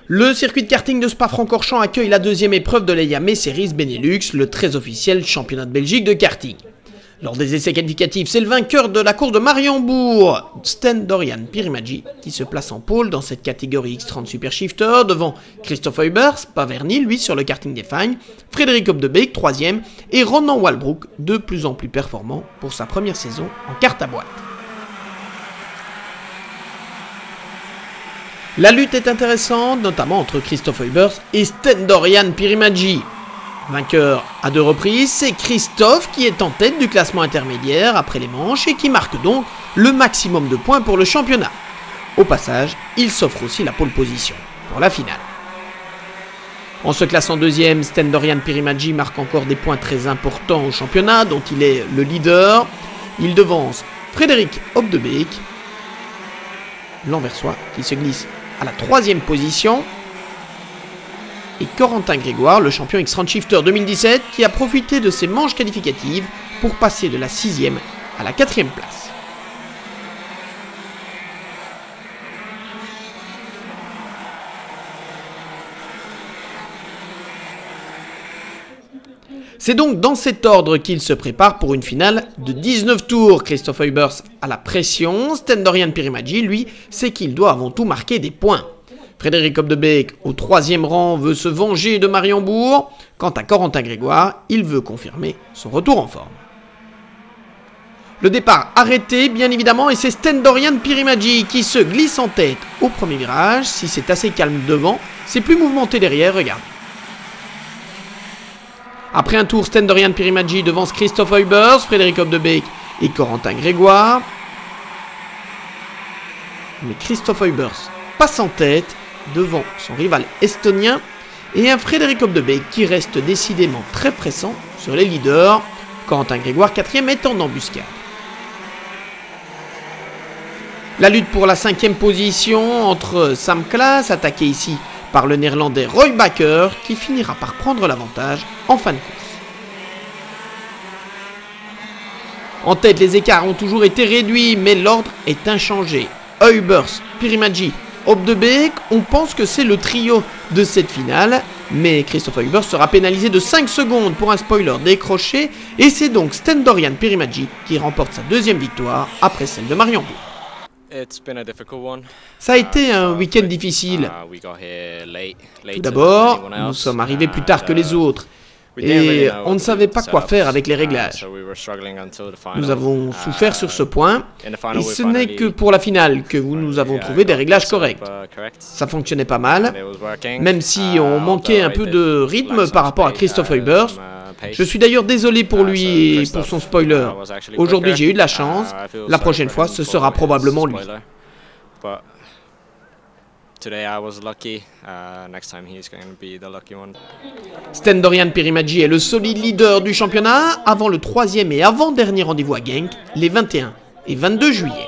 Le circuit de karting de Spa-Francorchamps accueille la deuxième épreuve de l'EIAME Series Benelux, le très officiel championnat de Belgique de karting. Lors des essais qualificatifs, c'est le vainqueur de la course de Mariembourg, Sten Dorian Pirimadji, qui se place en pôle dans cette catégorie X30 Super Shifter, devant Christophe Huybers, pas verni, lui sur le karting des Fagnes, Frédéric Hopdebeek, 3e, et Ronan Walbrook, de plus en plus performant pour sa première saison en carte à boîte. La lutte est intéressante, notamment entre Christophe Huybers et Sten Dorian Pirimadji. Vainqueur à 2 reprises, c'est Christophe qui est en tête du classement intermédiaire après les manches et qui marque donc le maximum de points pour le championnat. Au passage, il s'offre aussi la pole position pour la finale. En se classant deuxième, Sten Dorian Pirimadji marque encore des points très importants au championnat dont il est le leader. Il devance Frédéric Hopdebeek, l'Anversois qui se glisse à la 3e position, et Corentin Grégoire, le champion X30 Shifter 2017, qui a profité de ses manches qualificatives pour passer de la 6e à la 4e place. C'est donc dans cet ordre qu'il se prépare pour une finale de 19 tours. Christophe Huybers a la pression, Sten Dorian Pirimadji, lui, sait qu'il doit avant tout marquer des points. Frédéric Hopdebeek, au 3e rang, veut se venger de Mariembourg. Quant à Corentin Grégoire, il veut confirmer son retour en forme. Le départ arrêté, bien évidemment, et c'est Sten Dorian Pirimadji qui se glisse en tête au premier virage. Si c'est assez calme devant, c'est plus mouvementé derrière, regarde. Après un tour, Sten Dorian Pirimadji devance Christophe Huybers, Frédéric Hopdebeek et Corentin Grégoire. Mais Christophe Huybers passe en tête devant son rival estonien et un Frédéric Hopdebeek qui reste décidément très pressant sur les leaders. Corentin Grégoire, 4e, est en embuscade. La lutte pour la 5e position entre Sam Klaas, attaqué ici par le néerlandais Roy Bakker, qui finira par prendre l'avantage en fin de course. En tête, les écarts ont toujours été réduits, mais l'ordre est inchangé. Huybers, Pirimadji, Hopdebeek, on pense que c'est le trio de cette finale, mais Christophe Huybers sera pénalisé de 5 secondes pour un spoiler décroché, et c'est donc Sten Dorian Pirimadji qui remporte sa 2e victoire après celle de Mariembourg. Ça a été un week-end difficile. Tout d'abord, nous sommes arrivés plus tard que les autres et on ne savait pas quoi faire avec les réglages. Nous avons souffert sur ce point et ce n'est que pour la finale que nous avons trouvé des réglages corrects. Ça fonctionnait pas mal, même si on manquait un peu de rythme par rapport à Christophe Huybers. Je suis d'ailleurs désolé pour lui et pour son spoiler. Aujourd'hui, j'ai eu de la chance. La prochaine fois, ce sera probablement lui. Sten Dorian Pirimadji est le solide leader du championnat avant le 3e et avant-dernier rendez-vous à Genk, les 21 et 22 juillet.